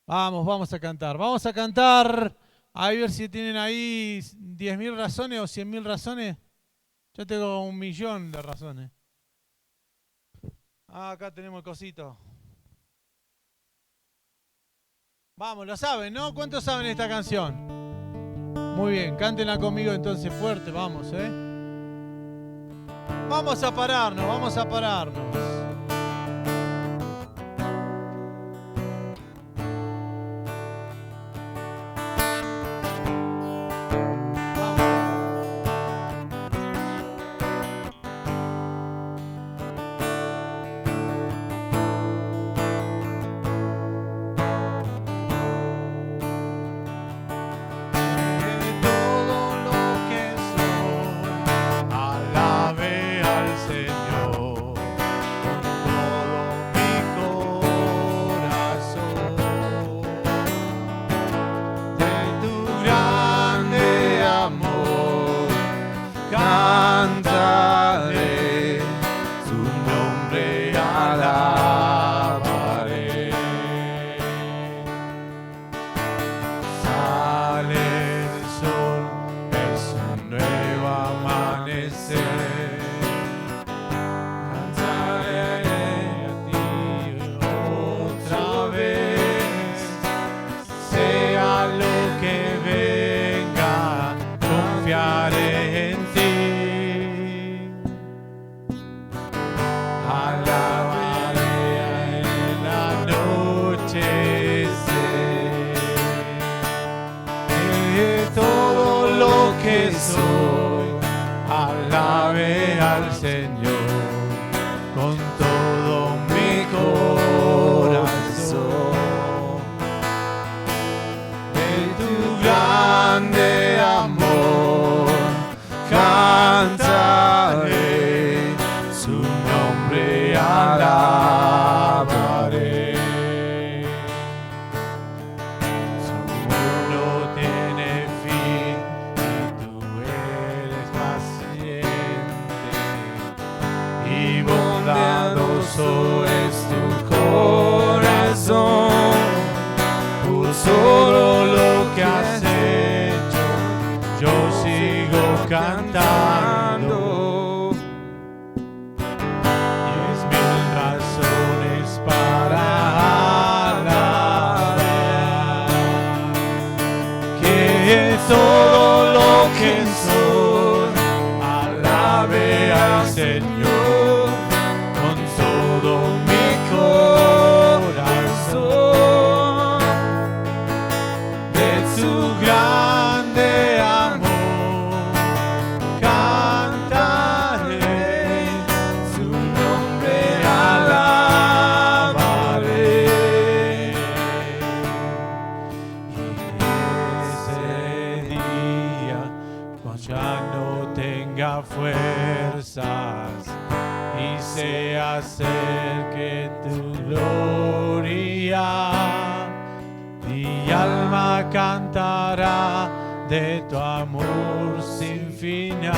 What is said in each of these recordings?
Vamos a cantar. Vamos a cantar. A ver si tienen ahí 10.000 razones o 100.000 razones. Yo tengo 1.000.000 de razones. Acá tenemos el cosito. Vamos, lo saben, ¿no? ¿Cuántos saben esta canción? Muy bien, cántenla conmigo entonces fuerte, vamos, ¿eh? Vamos a pararnos, vamos a pararnos. De tu amor sin final.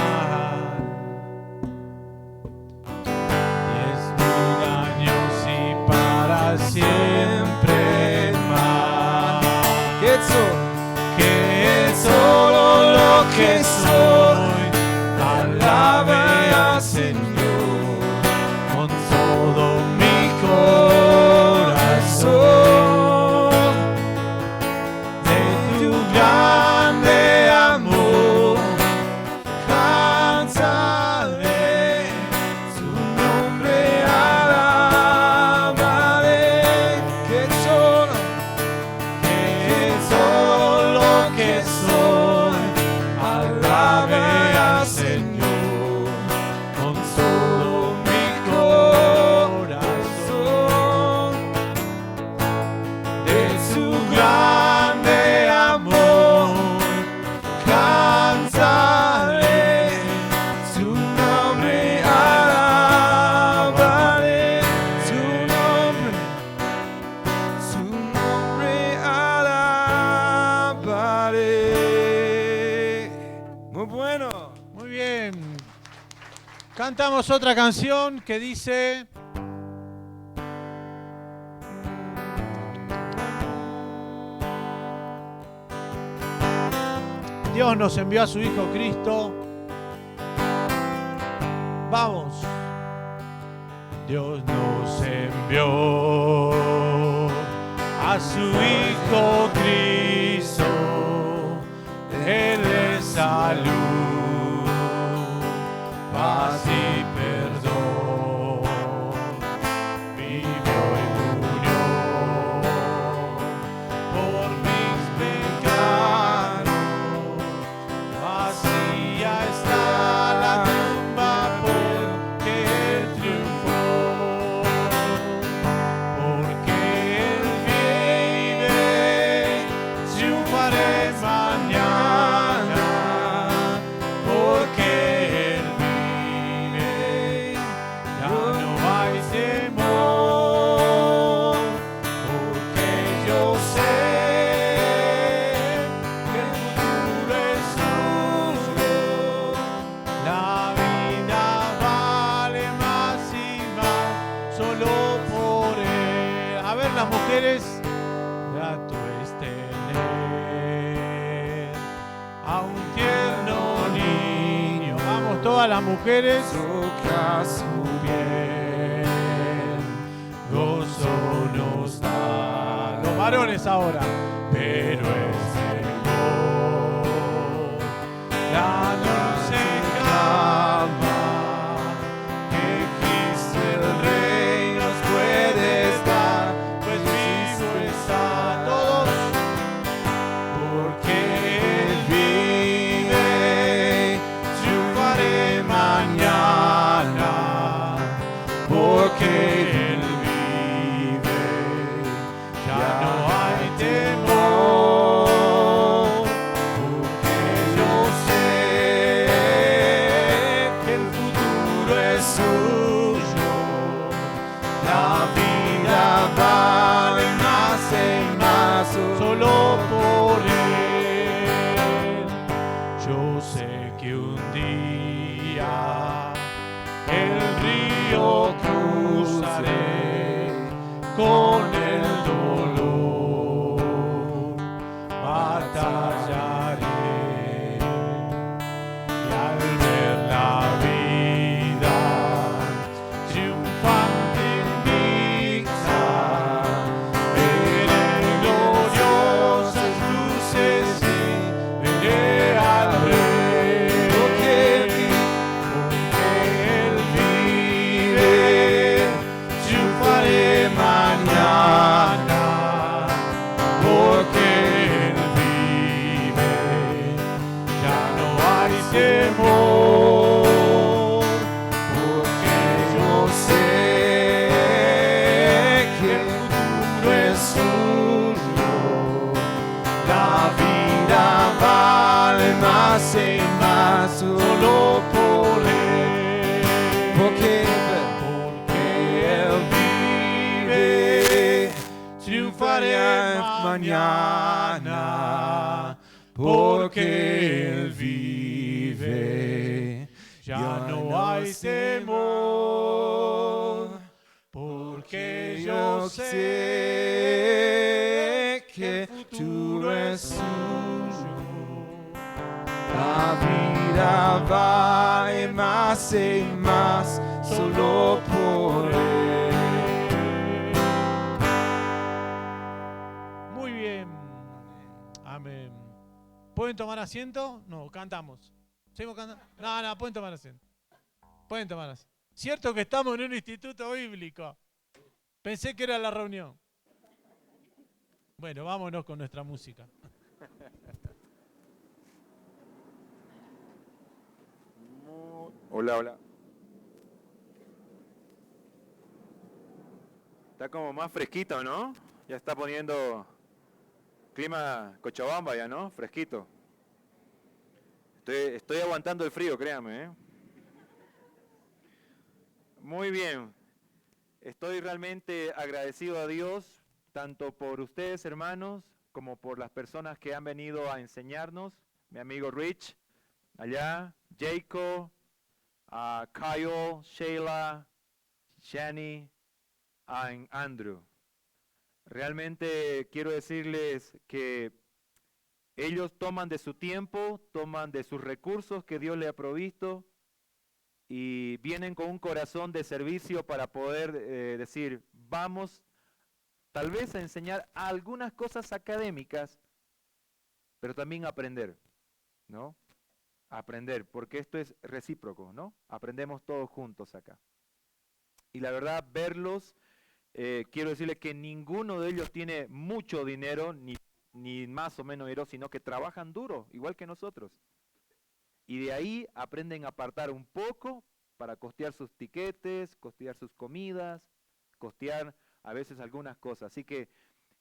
10.000 años y para siempre más. Que solo lo que soy, alabe al Señor con todo mi corazón. De tu grande amor cantaré, su nombre alabaré. Que solo lo que soy, alabe al Señor con todo mi corazón. De su grande amor cantaré, su nombre alabaré, su nombre alabaré. Muy bueno. Muy bien. Cantamos otra canción que dice... Dios nos envió a su Hijo Cristo. Vamos. Dios nos envió a su Hijo Cristo. Él es salud, paz y perdón. Vivió y murió por mis pecados. Vacía está la tumba porque Él triunfó. Porque Él vive, triunfaré mañana. Porque Él vive, ya no hay temor. Porque yo sé que el futuro es suyo. La vida vale más y más solo por Él. A ver las mujeres. Grato es tener a un tierno niño. Vamos todas las mujeres. Toca su piel, gozo nos da. Los varones ahora. Pero es mejor la dulce cama que Cristo el Rey nos puede dar, pues vivo está todos, porque Él vive, triunfaré mañana, porque Él vive, ya no hay temor, porque yo sé que el futuro es suyo, la vida vale más y más solo por Él. Yo sé que un día el río cruzaré con el dolor, batallaré y al ver la vida triunfante en vista, veré gloriosas luces y veré al Rey, porque Él vive, triunfaré mañana, porque Él vive, ya no hay temor, porque yo sé que el futuro es suyo, la vida vale más y más solo por Él, porque Él vive, triunfaré mañana, porque Él vive, ya no hay temor, porque yo sé que el futuro es suyo, la vida vale más y más solo por Él. Muy bien. Amén. ¿Pueden tomar asiento? No, cantamos. ¿Seguimos cantando? No, pueden tomar asiento. Pueden tomar asiento. Cierto que estamos en un instituto bíblico. Pensé que era la reunión. Bueno, vámonos con nuestra música. Hola, hola. Está como más fresquito, ¿no? Ya está poniendo clima Cochabamba ya, ¿no? Fresquito. Estoy aguantando el frío, créanme, ¿eh? Muy bien. Estoy realmente agradecido a Dios, tanto por ustedes, hermanos, como por las personas que han venido a enseñarnos. Mi amigo Rich, allá, Jacob, Kyle, Sheila, Shani, Andrew. Realmente quiero decirles que Ellos toman de su tiempo, toman de sus recursos que Dios le ha provisto y vienen con un corazón de servicio para poder decir, vamos tal vez a enseñar algunas cosas académicas, pero también aprender, ¿no? Aprender, porque esto es recíproco, ¿no? Aprendemos todos juntos acá. Y la verdad, verlos, quiero decirles que ninguno de ellos tiene mucho dinero, ni más o menos dinero, sino que trabajan duro, igual que nosotros. Y de ahí aprenden a apartar un poco para costear sus tiquetes, costear sus comidas, costear a veces algunas cosas. Así que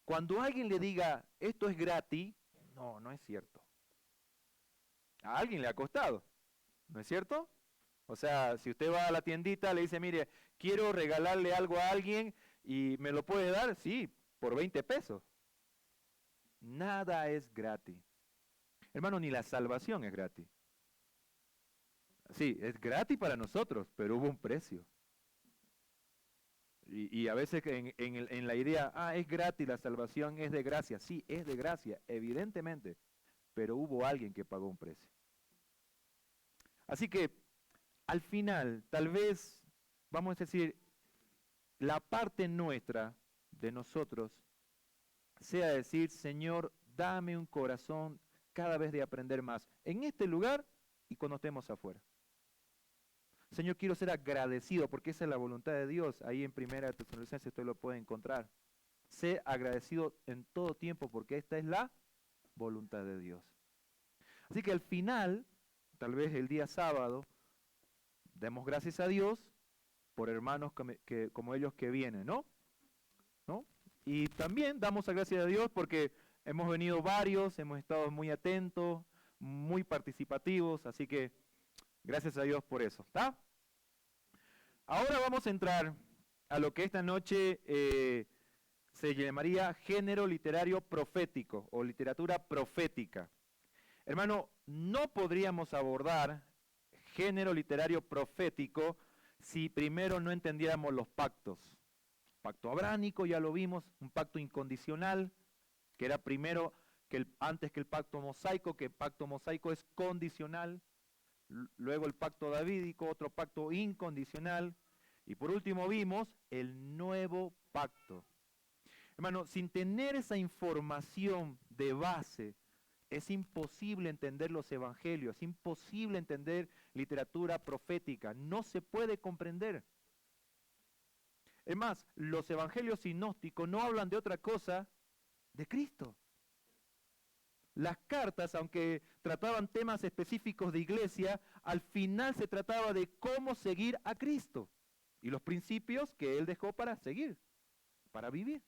cuando alguien le diga, esto es gratis, no, no es cierto. A alguien le ha costado, ¿no es cierto? O sea, si usted va a la tiendita, le dice, mire, quiero regalarle algo a alguien y me lo puede dar, sí, por 20 pesos. Nada es gratis. Hermano, ni la salvación es gratis. Sí, es gratis para nosotros, pero hubo un precio. Y a veces en la idea, es gratis, la salvación es de gracia. Sí, es de gracia, evidentemente, pero hubo alguien que pagó un precio. Así que, al final, tal vez, vamos a decir, la parte nuestra de nosotros sea decir, Señor, dame un corazón cada vez de aprender más, en este lugar y cuando estemos afuera. Señor, quiero ser agradecido porque esa es la voluntad de Dios. Ahí en 1 Tesalonicenses usted lo puede encontrar. Sé agradecido en todo tiempo porque esta es la voluntad de Dios. Así que al final, tal vez el día sábado, demos gracias a Dios por hermanos como ellos que vienen, ¿no? Y también damos gracias a Dios porque hemos venido varios, hemos estado muy atentos, muy participativos, así que gracias a Dios por eso, ¿está? Ahora vamos a entrar a lo que esta noche se llamaría género literario profético o literatura profética. Hermano, no podríamos abordar género literario profético si primero no entendiéramos los pactos. Pacto abránico, ya lo vimos, un pacto incondicional, que era primero antes que el pacto mosaico, que el pacto mosaico es condicional. Luego el pacto davídico, otro pacto incondicional. Y por último vimos el nuevo pacto. Hermano, sin tener esa información de base, es imposible entender los evangelios, es imposible entender literatura profética, no se puede comprender. Es más, los evangelios sinópticos no hablan de otra cosa de Cristo. Las cartas, aunque trataban temas específicos de iglesia, al final se trataba de cómo seguir a Cristo y los principios que Él dejó para seguir, para vivir.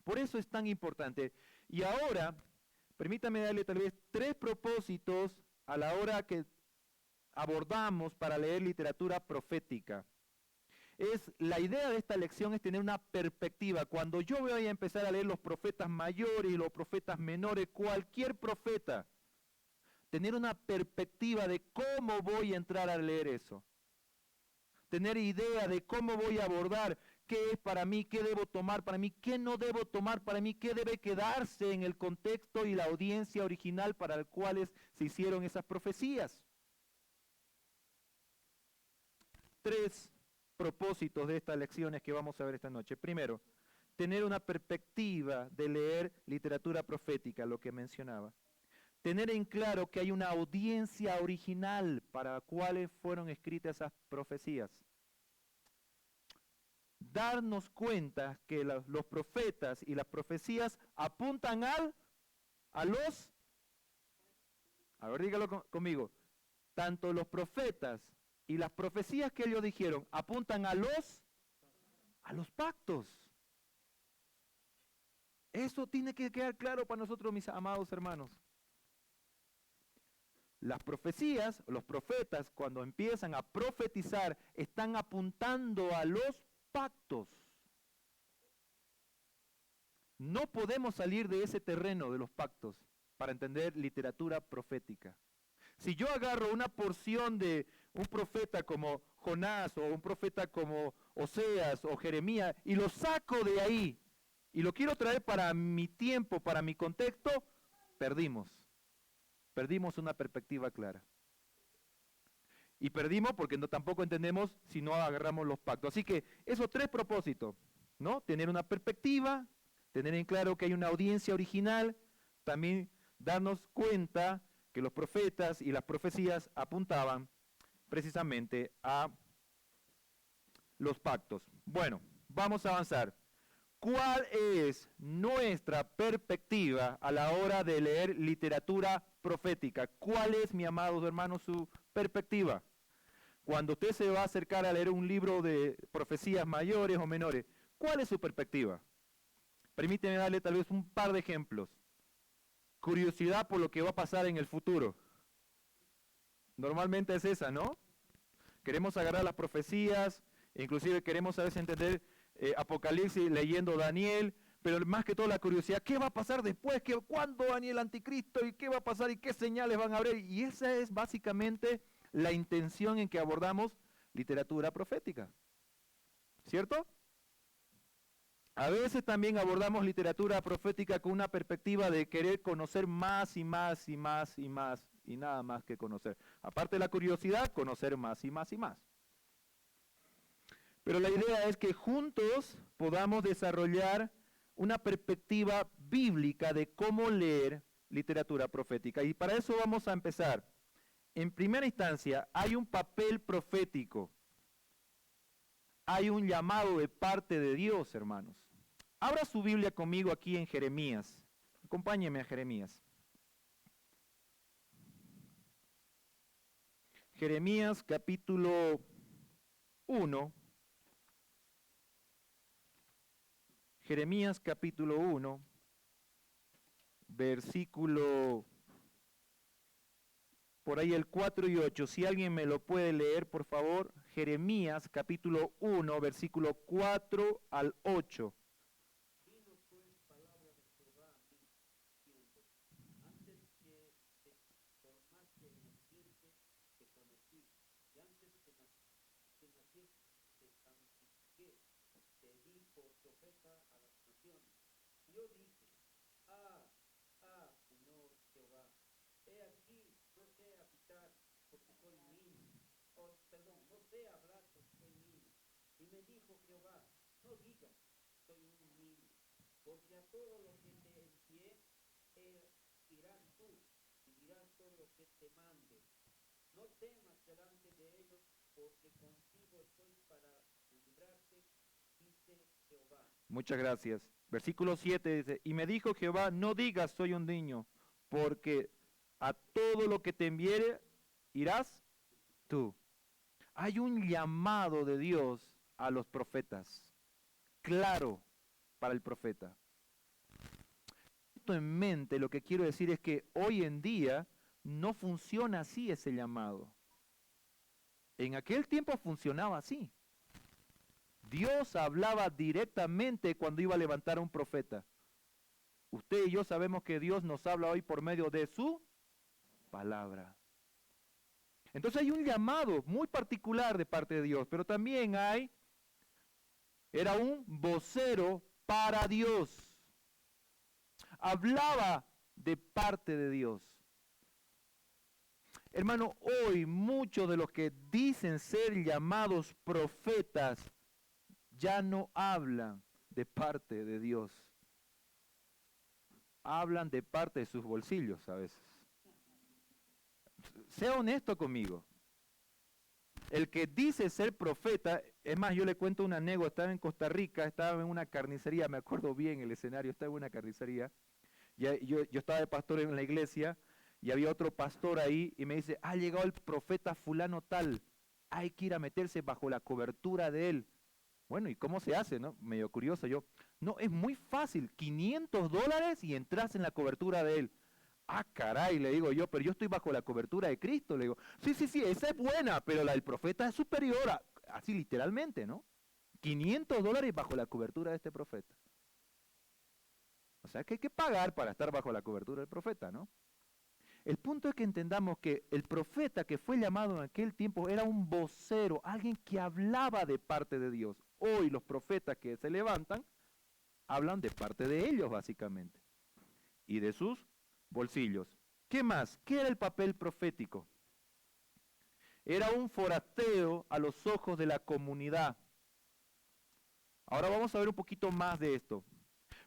Por eso es tan importante. Y ahora, permítame darle tal vez 3 propósitos a la hora que abordamos para leer literatura profética. La idea de esta lección es tener una perspectiva. Cuando yo voy a empezar a leer los profetas mayores y los profetas menores, cualquier profeta, tener una perspectiva de cómo voy a entrar a leer eso. Tener idea de cómo voy a abordar, qué es para mí, qué debo tomar para mí, qué no debo tomar para mí, qué debe quedarse en el contexto y la audiencia original para el cual se hicieron esas profecías. 3 propósitos de estas lecciones que vamos a ver esta noche. Primero, tener una perspectiva de leer literatura profética, lo que mencionaba. Tener en claro que hay una audiencia original para la cual fueron escritas esas profecías. Darnos cuenta que los profetas y las profecías apuntan a los, a ver, dígalo conmigo, tanto los profetas y las profecías que ellos dijeron apuntan a los pactos. Eso tiene que quedar claro para nosotros, mis amados hermanos. Las profecías, los profetas, cuando empiezan a profetizar, están apuntando a los pactos. No podemos salir de ese terreno de los pactos para entender literatura profética. Si yo agarro una porción de un profeta como Jonás o un profeta como Oseas o Jeremías y lo saco de ahí y lo quiero traer para mi tiempo, para mi contexto, perdimos. Perdimos una perspectiva clara. Y perdimos porque tampoco entendemos si no agarramos los pactos. Así que esos tres propósitos, ¿no? Tener una perspectiva, tener en claro que hay una audiencia original, también darnos cuenta que los profetas y las profecías apuntaban precisamente a los pactos. Bueno, vamos a avanzar. ¿Cuál es nuestra perspectiva a la hora de leer literatura profética? ¿Cuál es, mi amados hermanos, su perspectiva? Cuando usted se va a acercar a leer un libro de profecías mayores o menores, ¿cuál es su perspectiva? Permíteme darle tal vez un par de ejemplos. Curiosidad por lo que va a pasar en el futuro. Normalmente es esa, ¿no? Queremos agarrar las profecías, inclusive queremos a veces entender Apocalipsis leyendo Daniel, pero más que todo la curiosidad, ¿qué va a pasar después? ¿Cuándo va el anticristo? ¿Y qué va a pasar? ¿Y qué señales van a haber? Y esa es básicamente la intención en que abordamos literatura profética. ¿Cierto? A veces también abordamos literatura profética con una perspectiva de querer conocer más y más y más y más y nada más que conocer. Aparte de la curiosidad, conocer más y más y más. Pero la idea es que juntos podamos desarrollar una perspectiva bíblica de cómo leer literatura profética. Y para eso vamos a empezar. En primera instancia, hay un papel profético. Hay un llamado de parte de Dios, hermanos. Abra su Biblia conmigo aquí en Jeremías. Acompáñeme a Jeremías. Jeremías capítulo 1. Jeremías capítulo 1, versículo, por ahí el 4 y 8. Si alguien me lo puede leer, por favor. Jeremías capítulo 1, versículo 4 al 8. Porque a todo lo que te envíe, irás tú y dirás todo lo que te mande. No temas delante de ellos, porque contigo estoy para librarte, dice Jehová. Muchas gracias. Versículo 7 dice, y me dijo Jehová, no digas soy un niño, porque a todo lo que te enviere, irás tú. Hay un llamado de Dios a los profetas, claro para el profeta. Esto en mente, lo que quiero decir es que hoy en día no funciona así ese llamado. En aquel tiempo funcionaba así. Dios hablaba directamente cuando iba a levantar a un profeta. Usted y yo sabemos que Dios nos habla hoy por medio de su palabra. Entonces hay un llamado muy particular de parte de Dios, pero también era un vocero para Dios. Hablaba de parte de Dios. Hermano, hoy muchos de los que dicen ser llamados profetas ya no hablan de parte de Dios. Hablan de parte de sus bolsillos a veces. Sea honesto conmigo. El que dice ser profeta, es más, yo le cuento una anécdota, estaba en Costa Rica, estaba en una carnicería, me acuerdo bien el escenario, estaba en una carnicería, yo estaba de pastor en la iglesia, y había otro pastor ahí, y me dice, ha llegado el profeta fulano tal, hay que ir a meterse bajo la cobertura de él. Bueno, ¿y cómo se hace, no? Medio curioso yo. No, es muy fácil, $500 y entras en la cobertura de él. Ah, caray, le digo yo, pero yo estoy bajo la cobertura de Cristo, le digo. Sí, esa es buena, pero la del profeta es superior, así literalmente, ¿no? $500 bajo la cobertura de este profeta. O sea que hay que pagar para estar bajo la cobertura del profeta, ¿no? El punto es que entendamos que el profeta que fue llamado en aquel tiempo era un vocero, alguien que hablaba de parte de Dios. Hoy los profetas que se levantan hablan de parte de ellos básicamente y de sus bolsillos. ¿Qué más? ¿Qué era el papel profético? Era un forastero a los ojos de la comunidad. Ahora vamos a ver un poquito más de esto.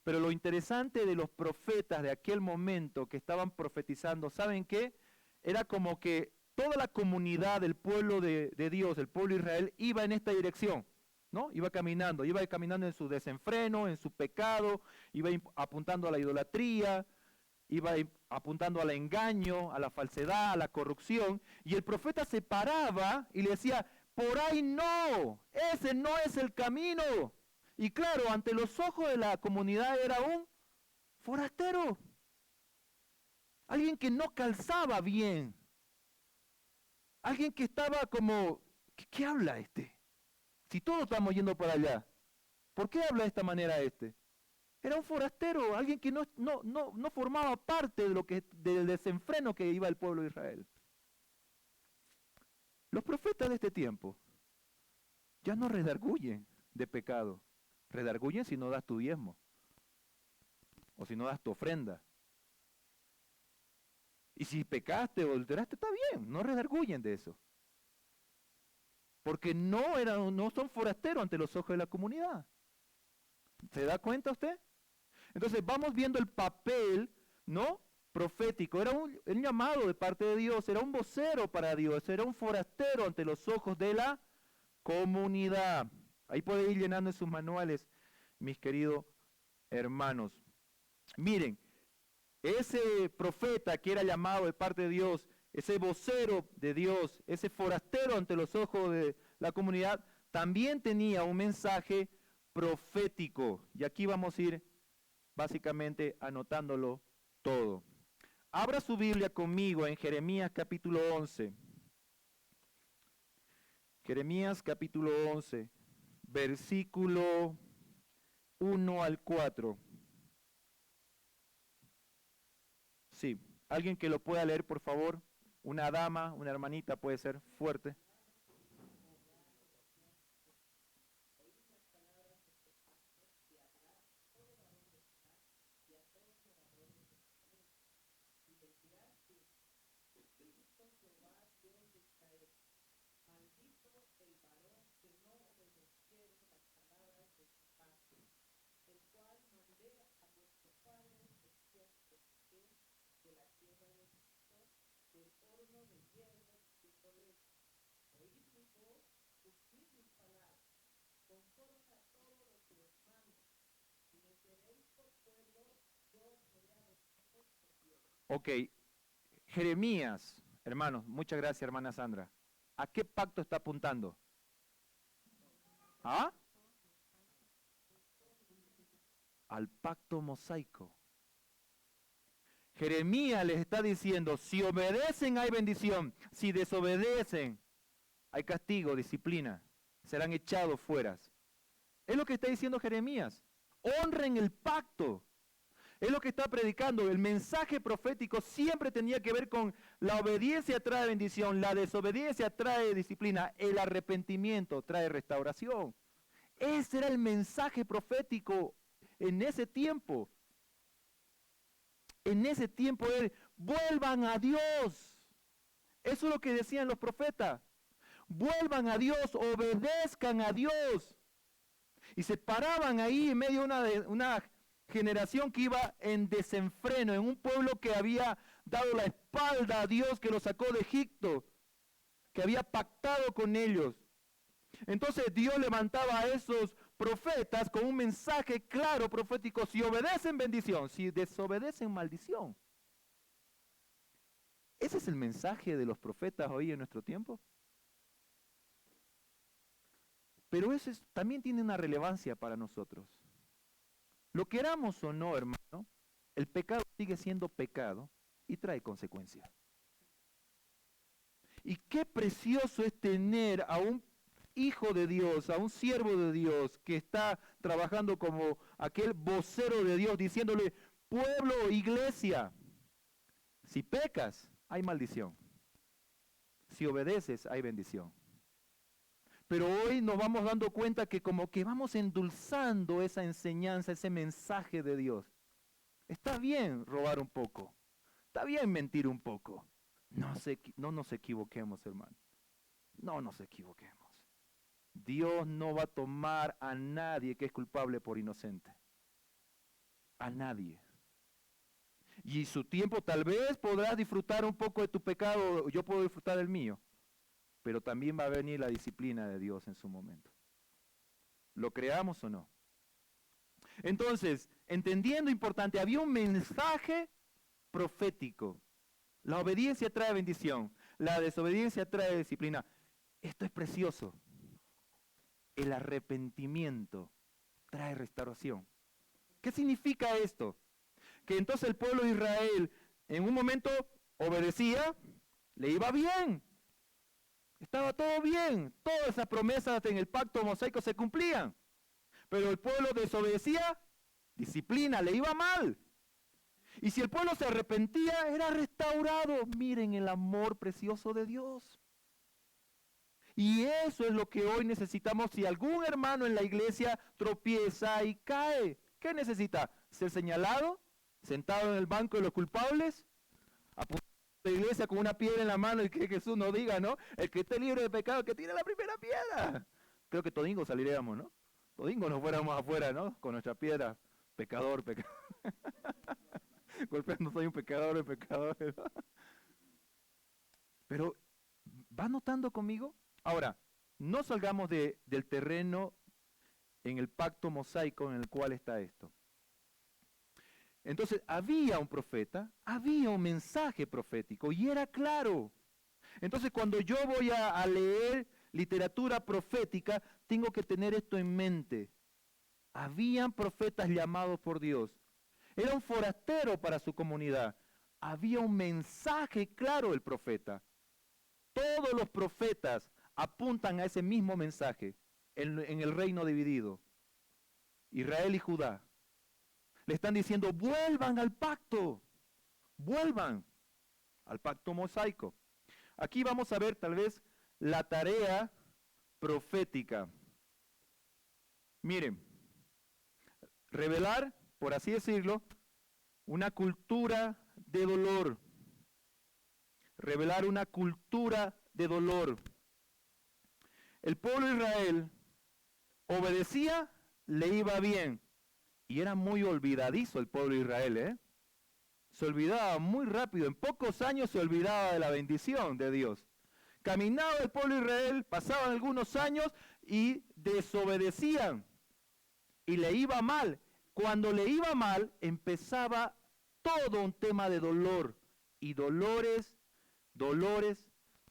Pero lo interesante de los profetas de aquel momento que estaban profetizando, ¿saben qué? Era como que toda la comunidad del pueblo de Dios, el pueblo de Israel, iba en esta dirección, ¿no? Iba caminando en su desenfreno, en su pecado, iba apuntando a la idolatría, iba apuntando al engaño, a la falsedad, a la corrupción, y el profeta se paraba y le decía, por ahí no, ese no es el camino. Y claro, ante los ojos de la comunidad era un forastero, alguien que no calzaba bien, alguien que estaba como, ¿qué habla este? Si todos estamos yendo para allá, ¿por qué habla de esta manera este? Era un forastero, alguien que no formaba parte del desenfreno que iba el pueblo de Israel. Los profetas de este tiempo ya no redarguyen de pecado. Redarguyen si no das tu diezmo o si no das tu ofrenda. Y si pecaste o adulteraste, está bien, no redarguyen de eso. Porque no son forasteros ante los ojos de la comunidad. ¿Se da cuenta usted? Entonces vamos viendo el papel, ¿no? Profético. Era un llamado de parte de Dios, era un vocero para Dios, era un forastero ante los ojos de la comunidad. Ahí puede ir llenando en sus manuales, mis queridos hermanos. Miren, ese profeta que era llamado de parte de Dios, ese vocero de Dios, ese forastero ante los ojos de la comunidad, también tenía un mensaje profético. Y aquí vamos a ir básicamente anotándolo todo. Abra su Biblia conmigo en Jeremías capítulo 11. Jeremías capítulo 11, versículo 1 al 4. Sí, alguien que lo pueda leer, por favor. Una dama, una hermanita puede ser fuerte. Ok, Jeremías, hermanos, muchas gracias hermana Sandra. ¿A qué pacto está apuntando? ¿Ah? Al pacto mosaico. Jeremías les está diciendo, si obedecen hay bendición, si desobedecen hay castigo, disciplina, serán echados fuera. Es lo que está diciendo Jeremías. Honren el pacto. Es lo que está predicando. El mensaje profético siempre tenía que ver con la obediencia trae bendición, la desobediencia trae disciplina, el arrepentimiento trae restauración. Ese era el mensaje profético en ese tiempo. En ese tiempo vuelvan a Dios. Eso es lo que decían los profetas. Vuelvan a Dios, obedezcan a Dios. Y se paraban ahí en medio de una generación que iba en desenfreno, en un pueblo que había dado la espalda a Dios, que los sacó de Egipto, que había pactado con ellos. Entonces Dios levantaba a esos profetas con un mensaje claro profético: si obedecen, bendición; si desobedecen, maldición. ¿Ese es el mensaje de los profetas hoy en nuestro tiempo? Pero eso también tiene una relevancia para nosotros. Lo queramos o no, hermano, el pecado sigue siendo pecado y trae consecuencias. Y qué precioso es tener a un hijo de Dios, a un siervo de Dios que está trabajando como aquel vocero de Dios, diciéndole: pueblo, iglesia, si pecas, hay maldición. Si obedeces, hay bendición. Pero hoy nos vamos dando cuenta que como que vamos endulzando esa enseñanza, ese mensaje de Dios. Está bien robar un poco. Está bien mentir un poco. No nos equivoquemos, hermano. No nos equivoquemos. Dios no va a tomar a nadie que es culpable por inocente. A nadie. Y su tiempo tal vez podrás disfrutar un poco de tu pecado, yo puedo disfrutar del mío. Pero también va a venir la disciplina de Dios en su momento. ¿Lo creamos o no? Entonces, entendiendo importante, había un mensaje profético. La obediencia trae bendición, la desobediencia trae disciplina. Esto es precioso. El arrepentimiento trae restauración. ¿Qué significa esto? Que entonces el pueblo de Israel en un momento obedecía, le iba bien. Estaba todo bien, todas esas promesas en el pacto mosaico se cumplían. Pero el pueblo desobedecía, disciplina, le iba mal. Y si el pueblo se arrepentía, era restaurado. Miren el amor precioso de Dios. Y eso es lo que hoy necesitamos. Si algún hermano en la iglesia tropieza y cae, ¿qué necesita? ¿Ser señalado? ¿Sentado en el banco de los culpables? ¿Apuntado a la iglesia con una piedra en la mano y que Jesús nos diga, ¿no? El que esté libre de pecado, que tire la primera piedra. Creo que todingo saliríamos, ¿no? Todingo nos fuéramos afuera, ¿no? Con nuestra piedra. Pecador, pecador. Golpeando, soy un pecador, pecador. ¿No? Pero, ¿va notando conmigo? Ahora, no salgamos del terreno en el pacto mosaico en el cual está esto. Entonces, había un profeta, había un mensaje profético y era claro. Entonces, cuando yo voy a leer literatura profética, tengo que tener esto en mente. Habían profetas llamados por Dios. Era un forastero para su comunidad. Había un mensaje claro del profeta. Todos los profetas apuntan a ese mismo mensaje en el reino dividido. Israel y Judá. Le están diciendo, vuelvan al pacto. Vuelvan al pacto mosaico. Aquí vamos a ver tal vez la tarea profética. Miren, revelar, por así decirlo, una cultura de dolor. Revelar una cultura de dolor. El pueblo de Israel obedecía, le iba bien. Y era muy olvidadizo el pueblo de Israel, ¿eh? Se olvidaba muy rápido. En pocos años se olvidaba de la bendición de Dios. Caminaba el pueblo de Israel, pasaban algunos años y desobedecían. Y le iba mal. Cuando le iba mal, empezaba todo un tema de dolor. Y dolores, dolores,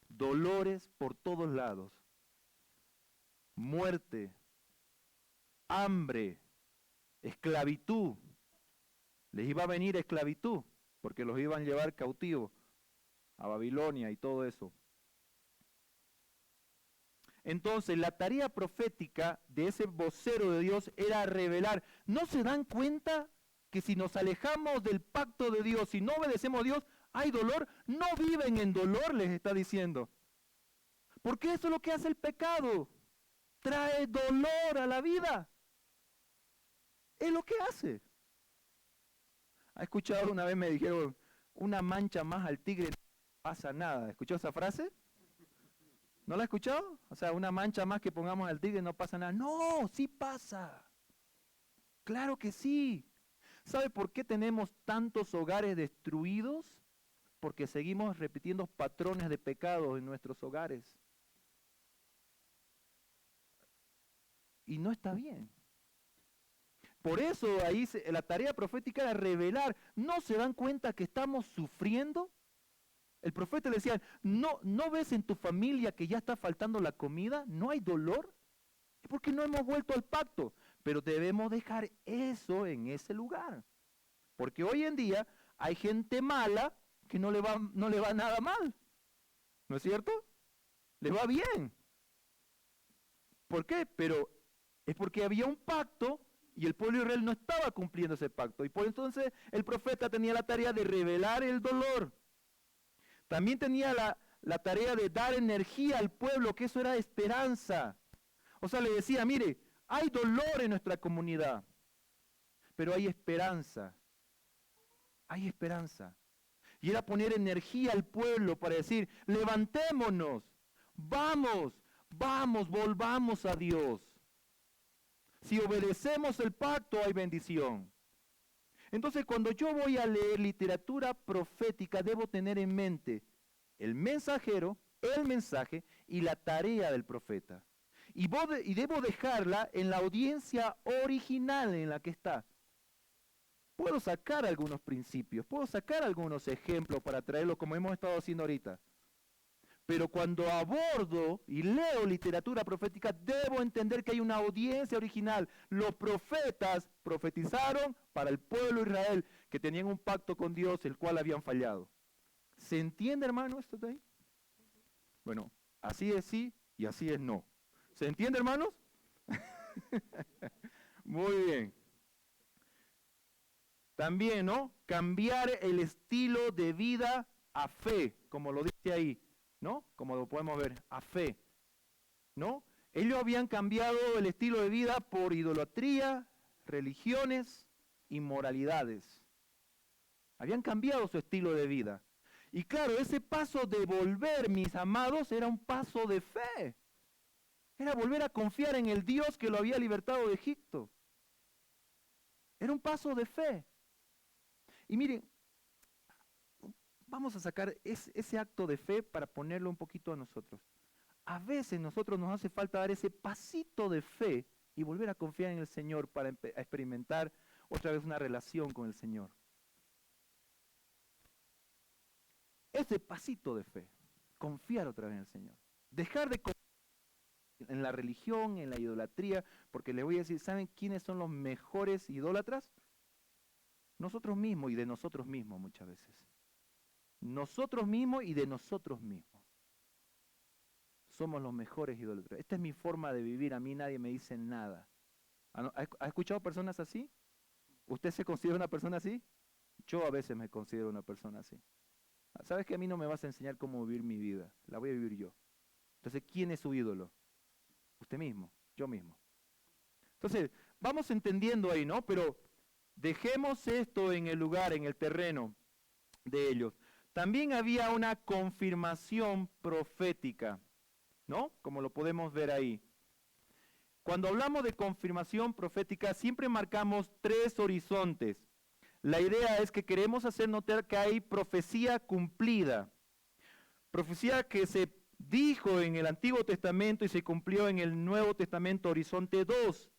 dolores por todos lados. Muerte, hambre, esclavitud. Les iba a venir esclavitud, porque los iban a llevar cautivos a Babilonia y todo eso. Entonces, la tarea profética de ese vocero de Dios era revelar. ¿No se dan cuenta que si nos alejamos del pacto de Dios, si no obedecemos a Dios, hay dolor? No viven en dolor, les está diciendo. Porque eso es lo que hace el pecado. Trae dolor a la vida. Es lo que hace. ¿Ha escuchado? Una vez me dijeron, una mancha más al tigre no pasa nada. ¿Escuchó esa frase? ¿No la ha escuchado? O sea, una mancha más que pongamos al tigre no pasa nada. No, sí pasa. Claro que sí. ¿Sabe por qué tenemos tantos hogares destruidos? Porque seguimos repitiendo patrones de pecado en nuestros hogares. Y no está bien. Por eso ahí la tarea profética era revelar. ¿No se dan cuenta que estamos sufriendo? El profeta le decía, ¿no ves en tu familia que ya está faltando la comida? ¿No hay dolor? Es porque no hemos vuelto al pacto. Pero debemos dejar eso en ese lugar. Porque hoy en día hay gente mala que no le va nada mal. ¿No es cierto? Le va bien. ¿Por qué? Pero es porque había un pacto y el pueblo de Israel no estaba cumpliendo ese pacto. Y por entonces el profeta tenía la tarea de revelar el dolor. También tenía la tarea de dar energía al pueblo, que eso era esperanza. O sea, le decía, mire, hay dolor en nuestra comunidad, pero hay esperanza. Hay esperanza. Y era poner energía al pueblo para decir, levantémonos, vamos, volvamos a Dios. Si obedecemos el pacto hay bendición. Entonces cuando yo voy a leer literatura profética, debo tener en mente el mensajero, el mensaje y la tarea del profeta. Y debo dejarla en la audiencia original en la que está. Puedo sacar algunos principios, puedo sacar algunos ejemplos para traerlo como hemos estado haciendo ahorita. Pero cuando abordo y leo literatura profética, debo entender que hay una audiencia original. Los profetas profetizaron para el pueblo de Israel, que tenían un pacto con Dios, el cual habían fallado. ¿Se entiende, hermano, esto de ahí? Bueno, así es sí y así es no. ¿Se entiende, hermanos? Muy bien. También, ¿no? Cambiar el estilo de vida a fe, como lo dice ahí, ¿no? Como lo podemos ver, a fe, ¿no? Ellos habían cambiado el estilo de vida por idolatría, religiones, inmoralidades. Habían cambiado su estilo de vida. Y claro, ese paso de volver, mis amados, era un paso de fe. Era volver a confiar en el Dios que lo había libertado de Egipto. Era un paso de fe. Y miren, vamos a sacar ese acto de fe para ponerlo un poquito a nosotros. A veces nosotros nos hace falta dar ese pasito de fe y volver a confiar en el Señor para experimentar otra vez una relación con el Señor. Ese pasito de fe, confiar otra vez en el Señor. Dejar de confiar en la religión, en la idolatría, porque les voy a decir, ¿saben quiénes son los mejores idólatras? Nosotros mismos y de nosotros mismos muchas veces. Nosotros mismos y de nosotros mismos. Somos los mejores idólatras. Esta es mi forma de vivir, a mí nadie me dice nada. ¿Ha escuchado personas así? ¿Usted se considera una persona así? Yo a veces me considero una persona así. ¿Sabes que a mí no me vas a enseñar cómo vivir mi vida? La voy a vivir yo. Entonces, ¿quién es su ídolo? Usted mismo, yo mismo. Entonces, vamos entendiendo ahí, ¿no? Pero dejemos esto en el lugar, en el terreno de ellos. También había una confirmación profética, ¿no? Como lo podemos ver ahí. Cuando hablamos de confirmación profética, siempre marcamos 3 horizontes. La idea es que queremos hacer notar que hay profecía cumplida. Profecía que se dijo en el Antiguo Testamento y se cumplió en el Nuevo Testamento, horizonte 2.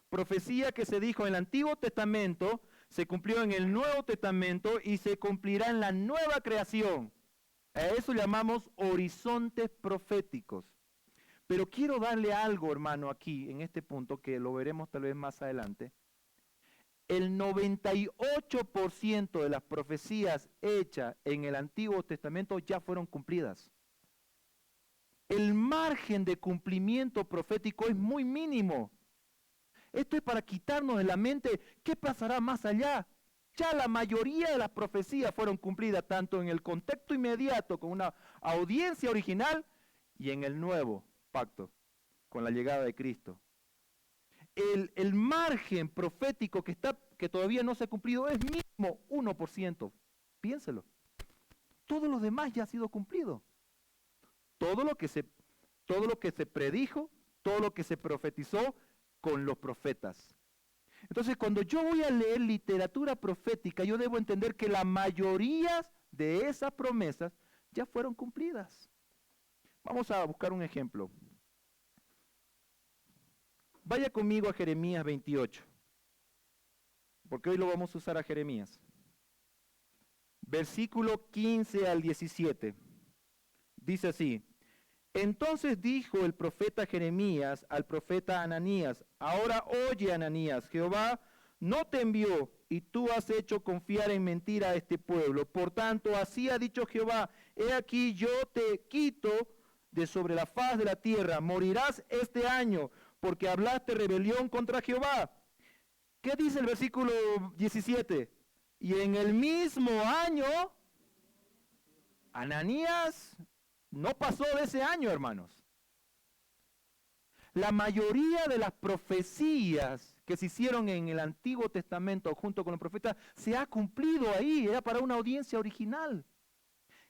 Profecía que se dijo en el Antiguo Testamento, se cumplió en el Nuevo Testamento y se cumplirá en la nueva creación. A eso llamamos horizontes proféticos. Pero quiero darle algo, hermano, aquí, en este punto, que lo veremos tal vez más adelante. El 98% de las profecías hechas en el Antiguo Testamento ya fueron cumplidas. El margen de cumplimiento profético es muy mínimo. Esto es para quitarnos de la mente qué pasará más allá. Ya la mayoría de las profecías fueron cumplidas tanto en el contexto inmediato con una audiencia original y en el nuevo pacto con la llegada de Cristo. El margen profético que todavía no se ha cumplido es mínimo 1%. Piénselo. Todo lo demás ya ha sido cumplido. Todo lo que se predijo, todo lo que se profetizó con los profetas. Entonces, cuando yo voy a leer literatura profética, yo debo entender que la mayoría de esas promesas ya fueron cumplidas. Vamos a buscar un ejemplo. Vaya conmigo a Jeremías 28, porque hoy lo vamos a usar a Jeremías. Versículo 15 al 17. Dice así: Entonces dijo el profeta Jeremías al profeta Ananías: Ahora oye, Ananías, Jehová no te envió y tú has hecho confiar en mentira a este pueblo. Por tanto, así ha dicho Jehová: He aquí yo te quito de sobre la faz de la tierra, morirás este año, porque hablaste rebelión contra Jehová. ¿Qué dice el versículo 17? Y en el mismo año, Ananías no pasó de ese año, hermanos. La mayoría de las profecías que se hicieron en el Antiguo Testamento junto con los profetas se ha cumplido ahí, era para una audiencia original.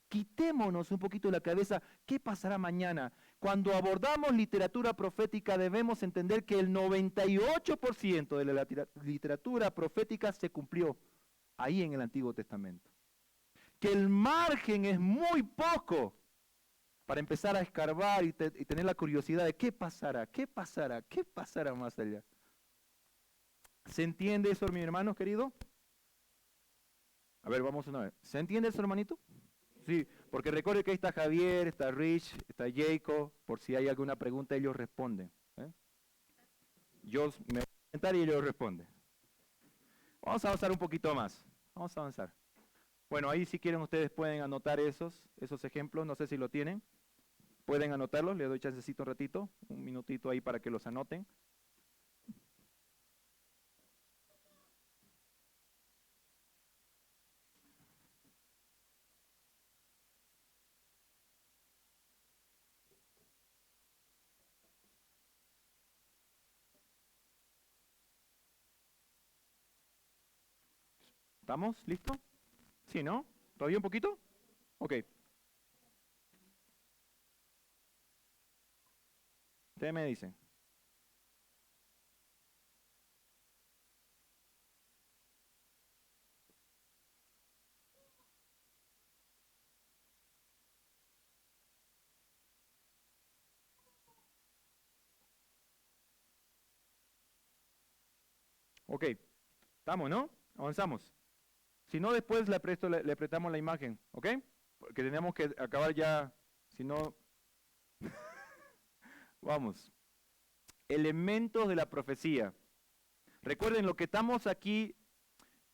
Quitémonos un poquito de la cabeza, ¿qué pasará mañana? Cuando abordamos literatura profética debemos entender que el 98% de la literatura profética se cumplió ahí en el Antiguo Testamento. Que el margen es muy poco para empezar a escarbar y tener la curiosidad de qué pasará más allá. ¿Se entiende eso, mi hermano querido? A ver, vamos una vez. ¿Se entiende eso, hermanito? Sí, porque recuerde que ahí está Javier, está Rich, está Jacob, por si hay alguna pregunta ellos responden. Yo me voy a sentar y ellos responden. Vamos a avanzar un poquito más. Vamos a avanzar. Bueno, ahí si quieren ustedes pueden anotar esos ejemplos, no sé si lo tienen. Pueden anotarlos, les doy chancecito un ratito, un minutito ahí para que los anoten. ¿Estamos? ¿Listos? ¿Sí, no? ¿Todavía un poquito? Ok. Ustedes me dicen. Ok. ¿Estamos, no? Avanzamos. Si no, después le apretamos la imagen, ¿ok? Porque tenemos que acabar ya, si no... Vamos. Elementos de la profecía. Recuerden, lo que estamos aquí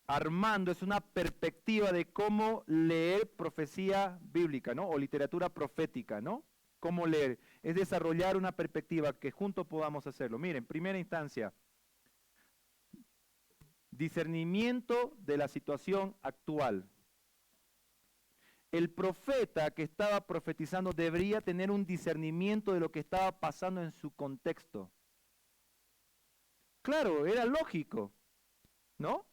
armando es una perspectiva de cómo leer profecía bíblica, ¿no? O literatura profética, ¿no? Cómo leer. Es desarrollar una perspectiva que juntos podamos hacerlo. Miren, primera instancia, discernimiento de la situación actual. El profeta que estaba profetizando debería tener un discernimiento de lo que estaba pasando en su contexto. Claro, era lógico, ¿no?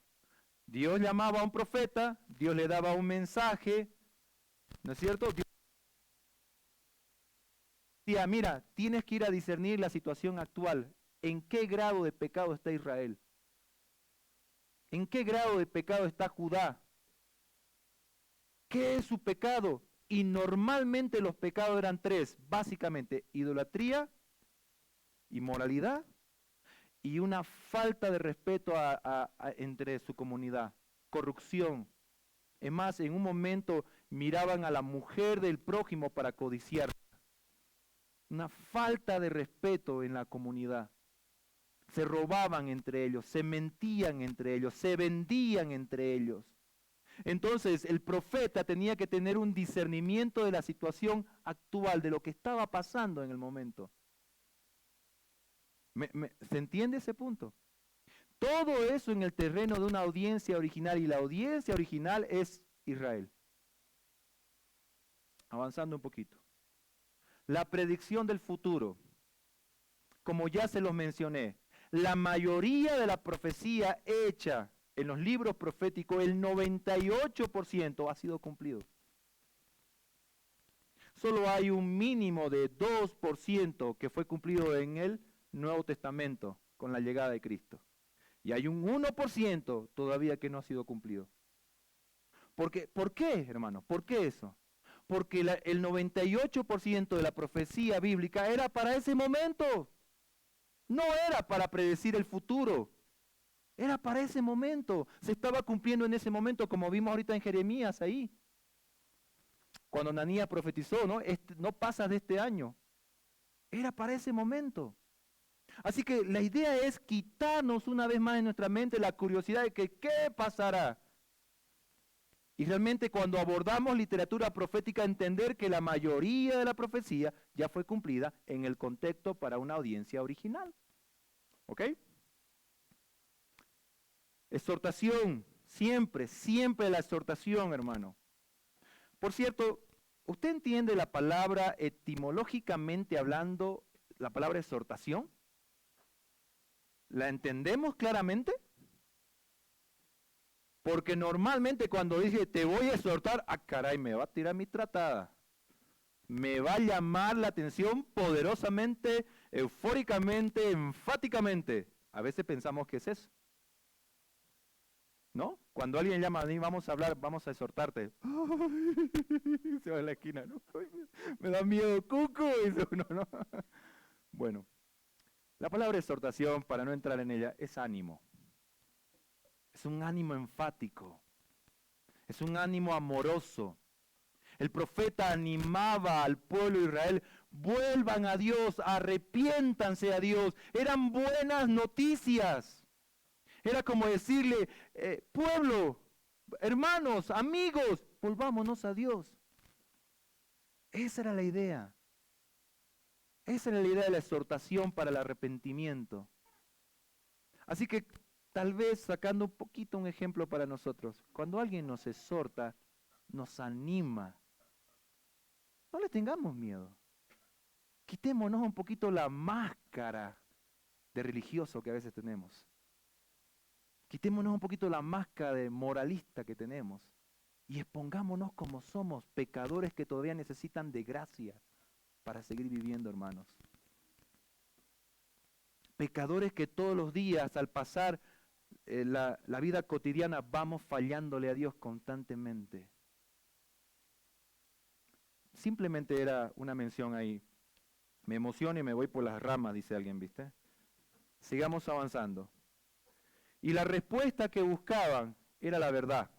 Dios llamaba a un profeta, Dios le daba un mensaje, ¿no es cierto? Dios decía, mira, tienes que ir a discernir la situación actual. ¿En qué grado de pecado está Israel? ¿En qué grado de pecado está Judá? ¿Qué es su pecado? Y normalmente los pecados eran tres, básicamente, idolatría, inmoralidad y una falta de respeto entre su comunidad, corrupción. Es más, en un momento miraban a la mujer del prójimo para codiciar. Una falta de respeto en la comunidad. Se robaban entre ellos, se mentían entre ellos, se vendían entre ellos. Entonces el profeta tenía que tener un discernimiento de la situación actual, de lo que estaba pasando en el momento. ¿Se entiende ese punto? Todo eso en el terreno de una audiencia original, y la audiencia original es Israel. Avanzando un poquito. La predicción del futuro, como ya se los mencioné, la mayoría de la profecía hecha en los libros proféticos, el 98% ha sido cumplido. Solo hay un mínimo de 2% que fue cumplido en el Nuevo Testamento con la llegada de Cristo. Y hay un 1% todavía que no ha sido cumplido. ¿Por qué, hermano? ¿Por qué eso? Porque el 98% de la profecía bíblica era para ese momento. No era para predecir el futuro. Era para ese momento. Se estaba cumpliendo en ese momento, como vimos ahorita en Jeremías ahí. Cuando Ananías profetizó, ¿no? No pasa de este año. Era para ese momento. Así que la idea es quitarnos una vez más en nuestra mente la curiosidad de que ¿qué pasará? Y realmente cuando abordamos literatura profética, entender que la mayoría de la profecía ya fue cumplida en el contexto para una audiencia original. ¿Ok? Exhortación, siempre la exhortación, hermano. Por cierto, ¿usted entiende la palabra etimológicamente hablando, la palabra exhortación? ¿La entendemos claramente? Porque normalmente cuando dije te voy a exhortar, caray, me va a tirar mi tratada. Me va a llamar la atención poderosamente, eufóricamente, enfáticamente. A veces pensamos que es eso. ¿No? Cuando alguien llama a mí, vamos a hablar, vamos a exhortarte. Se va a la esquina, ¿no? Me da miedo, cuco. Dice uno, ¿no? Bueno, la palabra exhortación, para no entrar en ella, es ánimo. Es un ánimo enfático. Es un ánimo amoroso. El profeta animaba al pueblo de Israel, vuelvan a Dios, arrepiéntanse a Dios. Eran buenas noticias. Era como decirle, pueblo, hermanos, amigos, volvámonos a Dios. Esa era la idea. Esa era la idea de la exhortación para el arrepentimiento. Así que tal vez sacando un poquito un ejemplo para nosotros, cuando alguien nos exhorta, nos anima, no le tengamos miedo. Quitémonos un poquito la máscara de religioso que a veces tenemos. Quitémonos un poquito la máscara de moralista que tenemos y expongámonos como somos, pecadores que todavía necesitan de gracia para seguir viviendo, hermanos. Pecadores que todos los días al pasar la vida cotidiana vamos fallándole a Dios constantemente. Simplemente era una mención ahí. Me emociono y me voy por las ramas, dice alguien, ¿viste? Sigamos avanzando. Y la respuesta que buscaban era la verdad.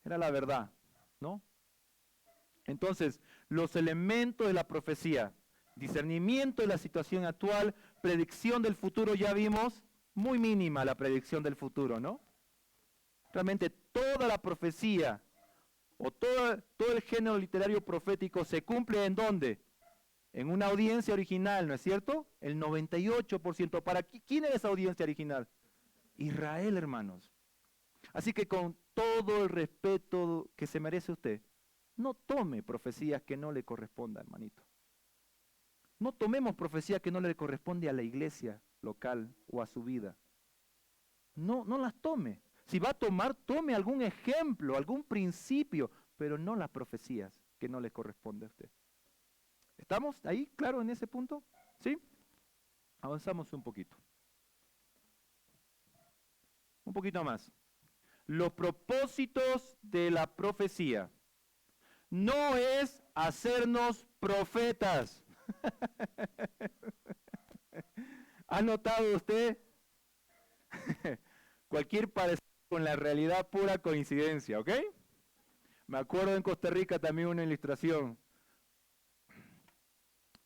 Era la verdad, ¿no? Entonces, los elementos de la profecía, discernimiento de la situación actual, predicción del futuro, ya vimos, muy mínima la predicción del futuro, ¿no? Realmente toda la profecía o todo el género literario profético se cumple ¿en dónde? En una audiencia original, ¿no es cierto? El 98%. ¿Para quién es esa audiencia original? Israel, hermanos. Así que con todo el respeto que se merece usted, no tome profecías que no le correspondan, hermanito. No tomemos profecías que no le corresponde a la iglesia local o a su vida. No las tome. Si va a tomar, tome algún ejemplo, algún principio, pero no las profecías que no le corresponde a usted. ¿Estamos ahí, claro, en ese punto? ¿Sí? Avanzamos un poquito. Un poquito más. Los propósitos de la profecía no es hacernos profetas. ¿Ha notado usted? Cualquier parecido con la realidad, pura coincidencia, ¿ok? Me acuerdo en Costa Rica también una ilustración.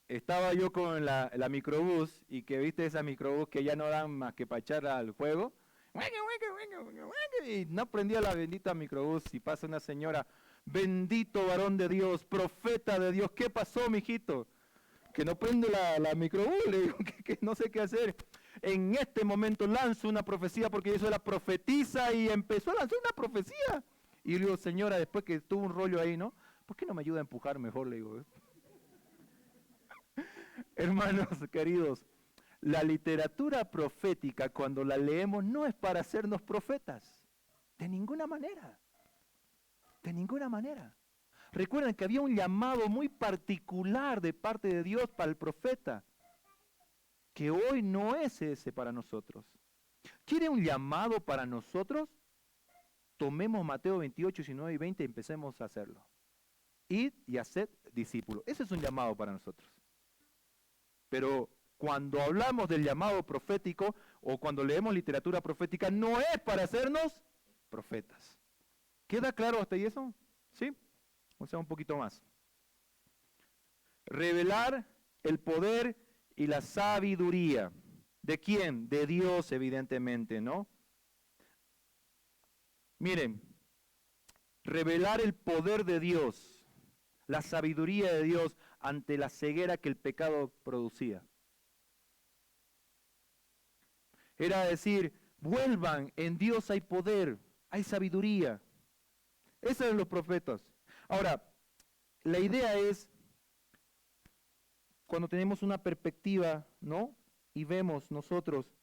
Estaba yo con la microbús y que viste esa microbús que ya no dan más que para echar al juego. Y no prendía la bendita microbús y pasa una señora, bendito varón de Dios, profeta de Dios. ¿Qué pasó, mijito? Que no prende la microbús, le digo que no sé qué hacer. En este momento lanzo una profecía porque yo soy la profetisa y empezó a lanzar una profecía. Y le digo, señora, después que tuvo un rollo ahí, ¿no? ¿Por qué no me ayuda a empujar mejor? Le digo. Hermanos queridos, la literatura profética cuando la leemos no es para hacernos profetas. De ninguna manera. De ninguna manera. Recuerden que había un llamado muy particular de parte de Dios para el profeta, que hoy no es ese para nosotros. ¿Quiere un llamado para nosotros? Tomemos Mateo 28, 19 y 20 y empecemos a hacerlo. Id y haced discípulos. Ese es un llamado para nosotros. Pero cuando hablamos del llamado profético o cuando leemos literatura profética, no es para hacernos profetas. ¿Queda claro hasta ahí eso? ¿Sí? O sea, un poquito más. Revelar el poder y la sabiduría. ¿De quién? De Dios, evidentemente, ¿no? Miren, revelar el poder de Dios, la sabiduría de Dios ante la ceguera que el pecado producía. Era decir, vuelvan, en Dios hay poder, hay sabiduría. Esos eran los profetas. Ahora, la idea es, cuando tenemos una perspectiva, ¿no?, y vemos nosotros,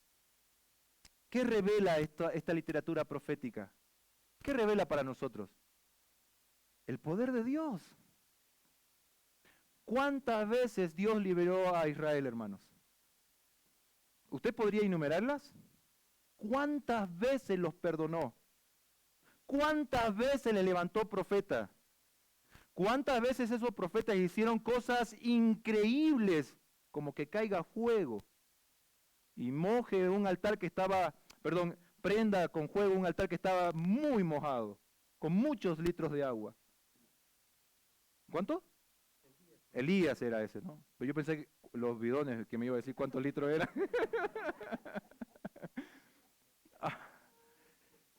¿qué revela esta literatura profética? ¿Qué revela para nosotros? El poder de Dios. ¿Cuántas veces Dios liberó a Israel, hermanos? ¿Usted podría enumerarlas? ¿Cuántas veces los perdonó? ¿Cuántas veces le levantó profeta? ¿Cuántas veces esos profetas hicieron cosas increíbles, como que caiga fuego y moje un altar que estaba, prenda con fuego un altar que estaba muy mojado, con muchos litros de agua? ¿Cuánto? Elías era ese, ¿no? Pero yo pensé que los bidones que me iba a decir cuántos litros eran.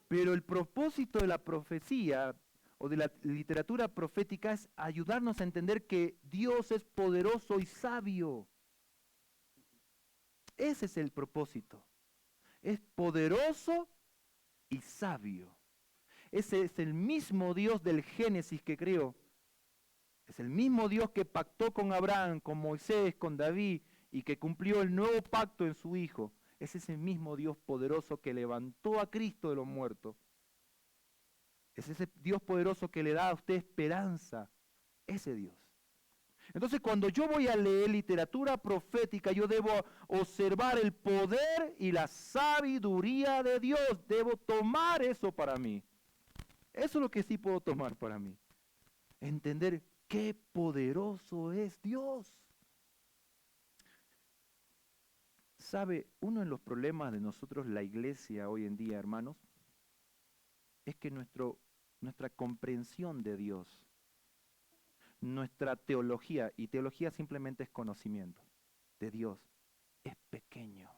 Pero el propósito de la profecía o de la literatura profética es ayudarnos a entender que Dios es poderoso y sabio. Ese es el propósito. Es poderoso y sabio. Ese es el mismo Dios del Génesis que creó. Es el mismo Dios que pactó con Abraham, con Moisés, con David y que cumplió el nuevo pacto en su Hijo. Es ese mismo Dios poderoso que levantó a Cristo de los muertos. Es ese Dios poderoso que le da a usted esperanza. Ese Dios. Entonces, cuando yo voy a leer literatura profética, yo debo observar el poder y la sabiduría de Dios. Debo tomar eso para mí. Eso es lo que sí puedo tomar para mí. Entender qué poderoso es Dios. ¿Sabe? Uno de los problemas de nosotros, la iglesia hoy en día, hermanos, es que nuestra comprensión de Dios, nuestra teología, y teología simplemente es conocimiento de Dios, es pequeño.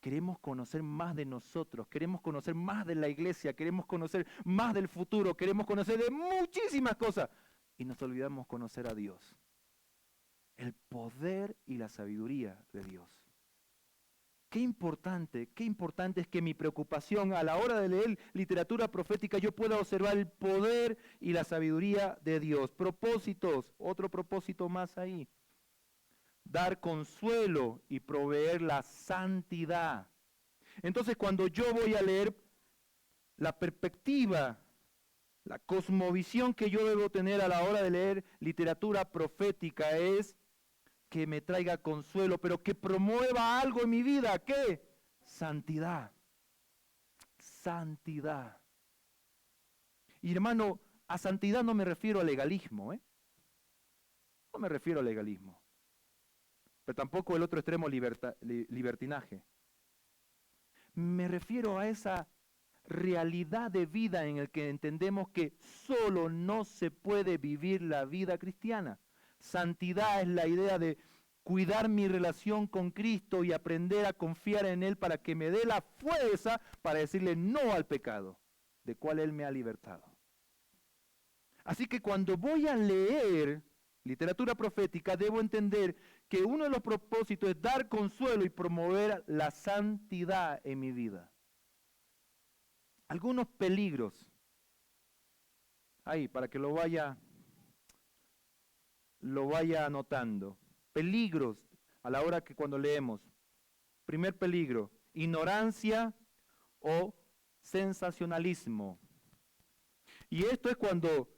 Queremos conocer más de nosotros, queremos conocer más de la iglesia, queremos conocer más del futuro, queremos conocer de muchísimas cosas. Y nos olvidamos conocer a Dios. El poder y la sabiduría de Dios. Qué importante es que mi preocupación a la hora de leer literatura profética yo pueda observar el poder y la sabiduría de Dios. Propósitos, otro propósito más ahí. Dar consuelo y proveer la santidad. Entonces, cuando yo voy a leer la perspectiva, la cosmovisión que yo debo tener a la hora de leer literatura profética es que me traiga consuelo, pero que promueva algo en mi vida. ¿Qué? Santidad. Santidad. Y hermano, a santidad no me refiero a legalismo, No me refiero a legalismo. Pero tampoco el otro extremo, libertinaje. Me refiero a esa realidad de vida en el que entendemos que solo no se puede vivir la vida cristiana. Santidad es la idea de cuidar mi relación con Cristo y aprender a confiar en Él para que me dé la fuerza para decirle no al pecado, de cual Él me ha libertado. Así que cuando voy a leer literatura profética, debo entender que uno de los propósitos es dar consuelo y promover la santidad en mi vida. Algunos peligros, ahí, para que lo vaya anotando. Peligros a la hora que cuando leemos. Primer peligro, ignorancia o sensacionalismo. Y esto es cuando,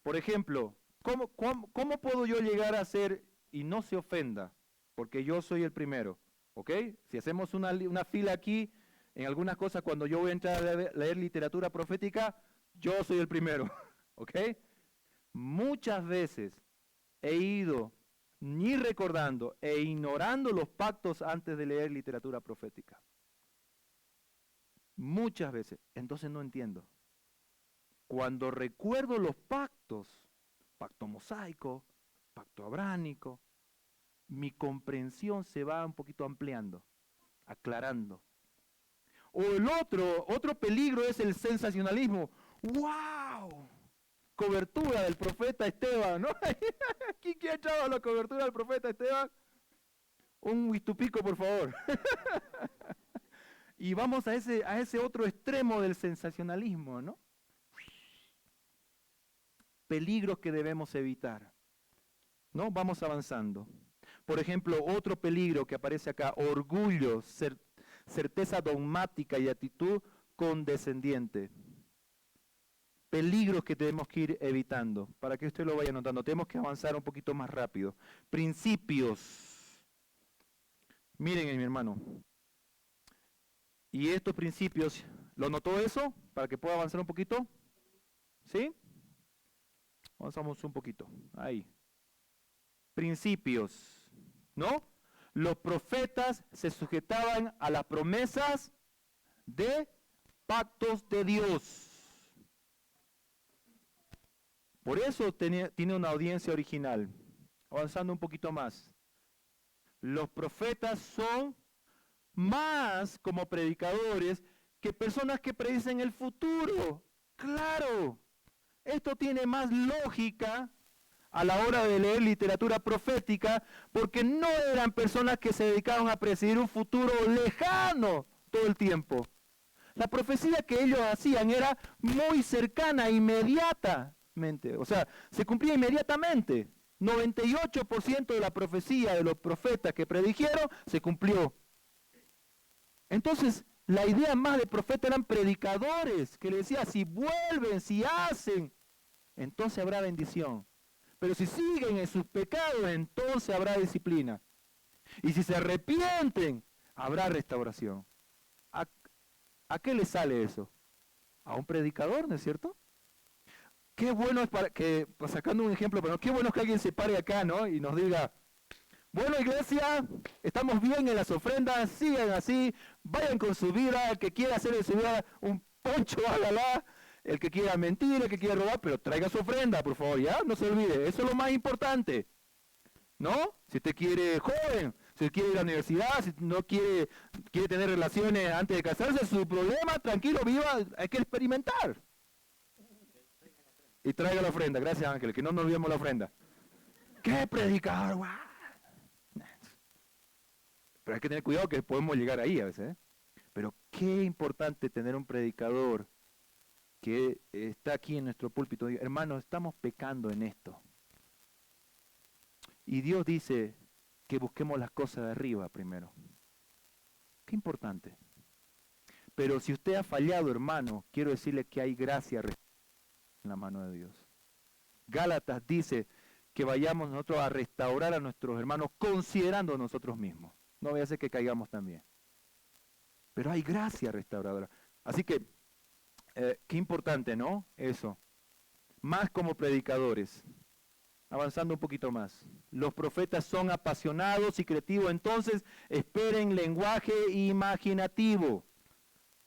por ejemplo, ¿cómo puedo yo llegar a ser, y no se ofenda, porque yo soy el primero, ¿ok? Si hacemos una fila aquí, en algunas cosas, cuando yo voy a entrar a leer literatura profética, yo soy el primero, ¿ok? Muchas veces he ido ni recordando e ignorando los pactos antes de leer literatura profética. Muchas veces. Entonces no entiendo. Cuando recuerdo los pactos, pacto mosaico, pacto abránico, mi comprensión se va un poquito ampliando, aclarando. O el otro peligro es el sensacionalismo. ¡Wow! Cobertura del profeta Esteban, ¿no? ¿Quién ha echado la cobertura del profeta Esteban? Un huistupico, por favor. Y vamos a ese otro extremo del sensacionalismo, ¿no? Peligros que debemos evitar, ¿no? Vamos avanzando. Por ejemplo, otro peligro que aparece acá, orgullo, certeza dogmática y actitud condescendiente. Peligros que tenemos que ir evitando. Para que usted lo vaya notando, tenemos que avanzar un poquito más rápido. Principios. Miren, mi hermano. Y estos principios, ¿lo notó eso? Para que pueda avanzar un poquito. ¿Sí? Avanzamos un poquito. Ahí. Principios. ¿No? Los profetas se sujetaban a las promesas de pactos de Dios. Por eso tiene una audiencia original. Avanzando un poquito más. Los profetas son más como predicadores que personas que predicen el futuro. Claro, esto tiene más lógica a la hora de leer literatura profética, porque no eran personas que se dedicaban a predecir un futuro lejano todo el tiempo. La profecía que ellos hacían era muy cercana, inmediatamente. O sea, se cumplía inmediatamente. 98% de la profecía de los profetas que predijeron se cumplió. Entonces, la idea más de profeta eran predicadores, que le decía, si vuelven, si hacen, entonces habrá bendición. Pero si siguen en sus pecados, entonces habrá disciplina. Y si se arrepienten, habrá restauración. ¿A qué le sale eso? A un predicador, ¿no es cierto? Qué bueno es sacando un ejemplo, pero qué bueno es que alguien se pare acá, ¿no? Y nos diga, bueno, iglesia, estamos bien en las ofrendas, sigan así, vayan con su vida, el que quiera hacer de su vida un poncho, hágala, el que quiera mentir, el que quiera robar, pero traiga su ofrenda, por favor, ¿ya? No se olvide, eso es lo más importante, ¿no? Si usted quiere joven, si quiere ir a la universidad, si no quiere tener relaciones antes de casarse, su problema, tranquilo, viva, hay que experimentar. Y traiga la ofrenda, gracias Ángel, que no nos olvidemos la ofrenda. ¿Qué predicador? ¡Guau! Pero hay que tener cuidado que podemos llegar ahí a veces, ¿eh? Pero qué importante tener un predicador que está aquí en nuestro púlpito. Hermanos, estamos pecando en esto. Y Dios dice que busquemos las cosas de arriba primero. Qué importante. Pero si usted ha fallado, hermano, quiero decirle que hay gracia en la mano de Dios. Gálatas dice que vayamos nosotros a restaurar a nuestros hermanos considerando nosotros mismos. No vaya a ser que caigamos también. Pero hay gracia restauradora. Así que, qué importante, ¿no? Eso. Más como predicadores. Avanzando un poquito más. Los profetas son apasionados y creativos, entonces esperen lenguaje imaginativo.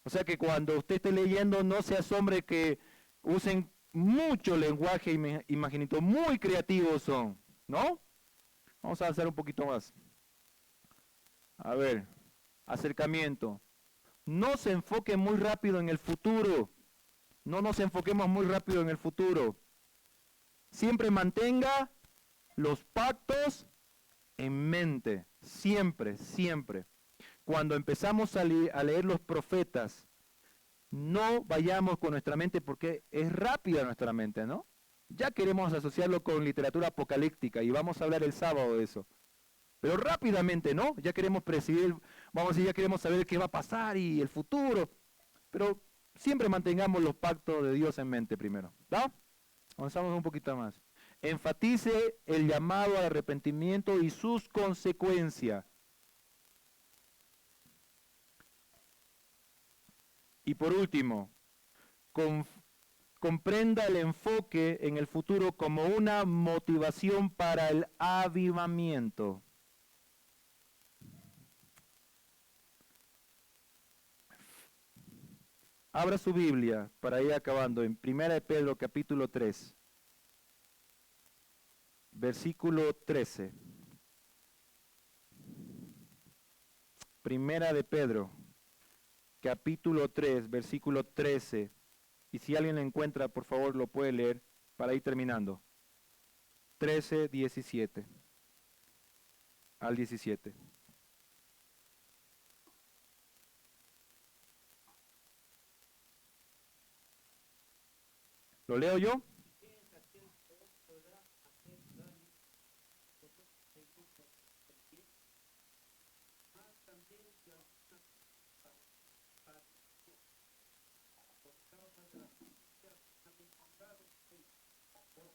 O sea que cuando usted esté leyendo, no se asombre que usen mucho lenguaje imaginativo. Muy creativos son, ¿no? Vamos a avanzar un poquito más. A ver, acercamiento. No se enfoque muy rápido en el futuro. No nos enfoquemos muy rápido en el futuro. Siempre mantenga los pactos en mente. Siempre, siempre. Cuando empezamos a leer los profetas, no vayamos con nuestra mente porque es rápida nuestra mente, ¿no? Ya queremos asociarlo con literatura apocalíptica y vamos a hablar el sábado de eso. Pero rápidamente, ¿no? Ya queremos presidir, vamos a decir, ya queremos saber qué va a pasar y el futuro. Pero siempre mantengamos los pactos de Dios en mente primero, ¿no? Avanzamos un poquito más. Enfatice el llamado al arrepentimiento y sus consecuencias. Y por último, comprenda el enfoque en el futuro como una motivación para el avivamiento. Abra su Biblia para ir acabando en 1 de Pedro capítulo 3, versículo 13. 1 de Pedro capítulo 3, versículo 13. Y si alguien lo encuentra, por favor, lo puede leer para ir terminando. 13, 17 al 17. ¿Lo leo yo?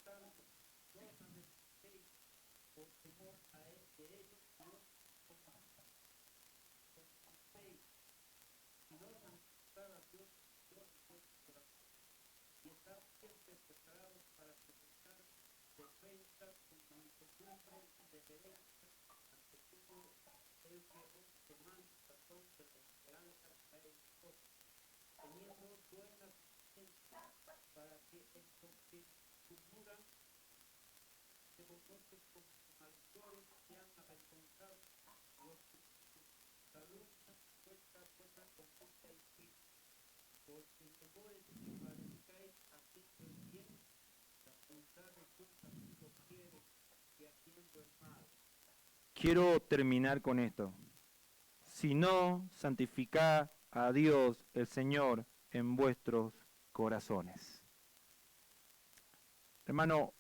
tanto, no os avergoncéis por temor de ellos, no os confiéis, sino santificad a Dios, Dios en vuestro corazón, y estad siempre preparados para presentar defensas con mansedumbre y reverencia ante todo el que os demanda razón de la esperanza que hay en vosotros, teniendo buena conciencia, para que en lo que murmuran de vosotros como malhechores sean avergonzados los que calumnian vuestra buena conducta y fin, porque el temor es que parezcáis haciendo el bien, la voluntad de Dios así lo quiere, y haciendo el mal. Quiero terminar con esto. Si no, santificad a Dios el Señor en vuestros corazones. Hermano,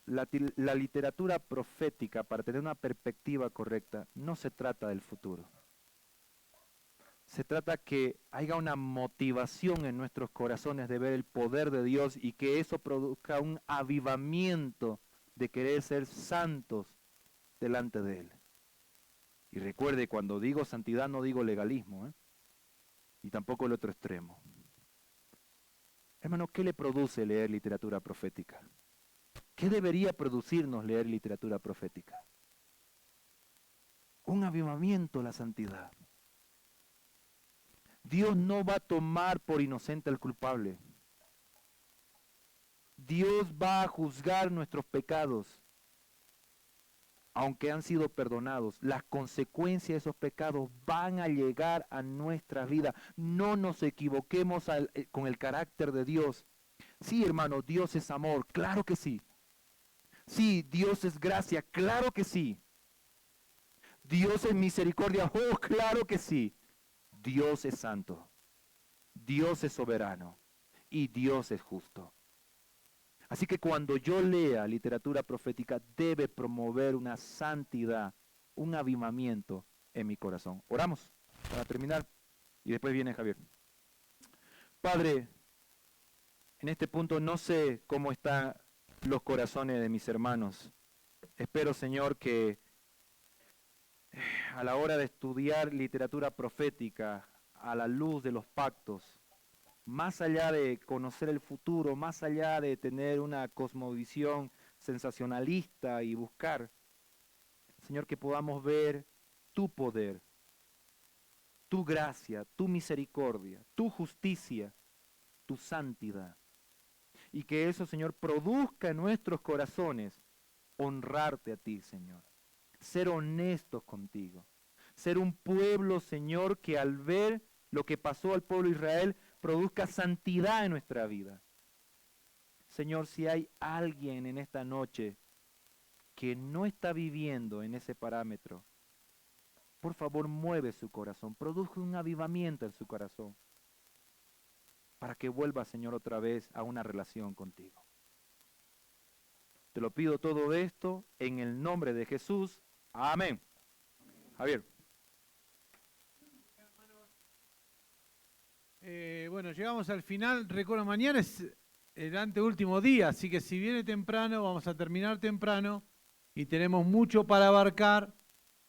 la literatura profética, para tener una perspectiva correcta, no se trata del futuro. Se trata que haya una motivación en nuestros corazones de ver el poder de Dios y que eso produzca un avivamiento de querer ser santos delante de Él. Y recuerde, cuando digo santidad no digo legalismo, y tampoco el otro extremo. Hermano, ¿qué le produce leer literatura profética? ¿Qué debería producirnos leer literatura profética? Un avivamiento a la santidad. Dios no va a tomar por inocente al culpable. Dios va a juzgar nuestros pecados. Aunque han sido perdonados, las consecuencias de esos pecados van a llegar a nuestra vida. No nos equivoquemos con el carácter de Dios. Sí, hermano, Dios es amor, claro que sí. Sí, Dios es gracia, claro que sí. Dios es misericordia, oh, claro que sí. Dios es santo, Dios es soberano y Dios es justo. Así que cuando yo lea literatura profética, debe promover una santidad, un avivamiento en mi corazón. Oramos para terminar y después viene Javier. Padre, en este punto no sé cómo están los corazones de mis hermanos. Espero, Señor, que a la hora de estudiar literatura profética, a la luz de los pactos, más allá de conocer el futuro, más allá de tener una cosmovisión sensacionalista y buscar, Señor, que podamos ver tu poder, tu gracia, tu misericordia, tu justicia, tu santidad. Y que eso, Señor, produzca en nuestros corazones honrarte a ti, Señor. Ser honestos contigo. Ser un pueblo, Señor, que al ver lo que pasó al pueblo de Israel, produzca santidad en nuestra vida. Señor, si hay alguien en esta noche que no está viviendo en ese parámetro, por favor mueve su corazón, produce un avivamiento en su corazón, para que vuelva, Señor, otra vez a una relación contigo. Te lo pido todo esto en el nombre de Jesús. Amén. Javier. Bueno, llegamos al final. Recuerdo, mañana es el anteúltimo día, así que si viene temprano, vamos a terminar temprano y tenemos mucho para abarcar.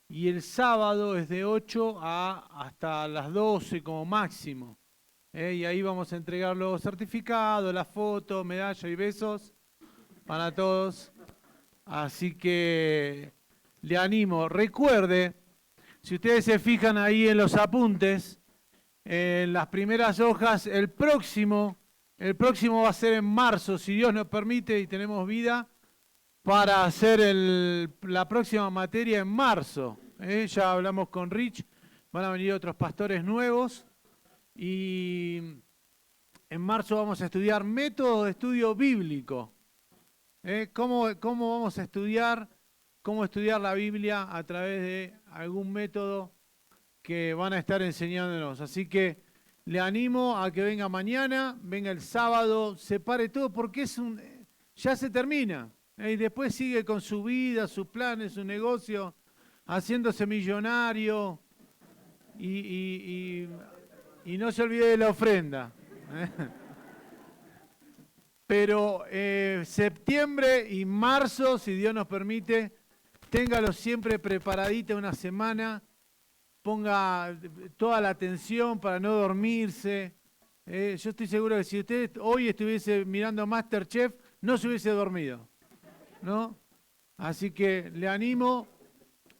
Y el sábado es de 8 hasta las 12 como máximo. Y ahí vamos a entregar los certificados, las fotos, medallas y besos para todos. Así que le animo. Recuerde, si ustedes se fijan ahí en los apuntes, en las primeras hojas, el próximo va a ser en marzo, si Dios nos permite y tenemos vida, para hacer la próxima materia en marzo. Ya hablamos con Rich, van a venir otros pastores nuevos y en marzo vamos a estudiar método de estudio bíblico. ¿Cómo vamos a estudiar? ¿Cómo estudiar la Biblia a través de algún método que van a estar enseñándonos? Así que le animo a que venga mañana, venga el sábado, separe todo porque ya se termina. Y después sigue con su vida, sus planes, su negocio, haciéndose millonario y no se olvide de la ofrenda. Pero septiembre y marzo, si Dios nos permite, téngalo siempre preparadita una semana, ponga toda la atención para no dormirse. Yo estoy seguro que si usted hoy estuviese mirando MasterChef, no se hubiese dormido, ¿no? Así que le animo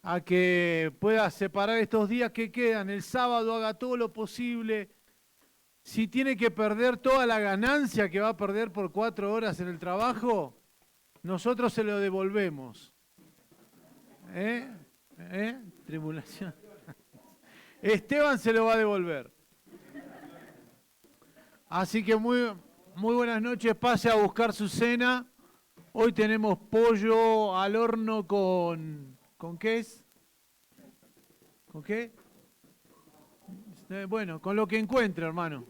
a que pueda separar estos días que quedan. El sábado haga todo lo posible. Si tiene que perder toda la ganancia que va a perder por 4 horas en el trabajo, nosotros se lo devolvemos. Tribulación. Esteban se lo va a devolver. Así que muy buenas noches. Pase a buscar su cena. Hoy tenemos pollo al horno con... ¿Con qué es? ¿Con qué? Bueno, con lo que encuentre, hermano.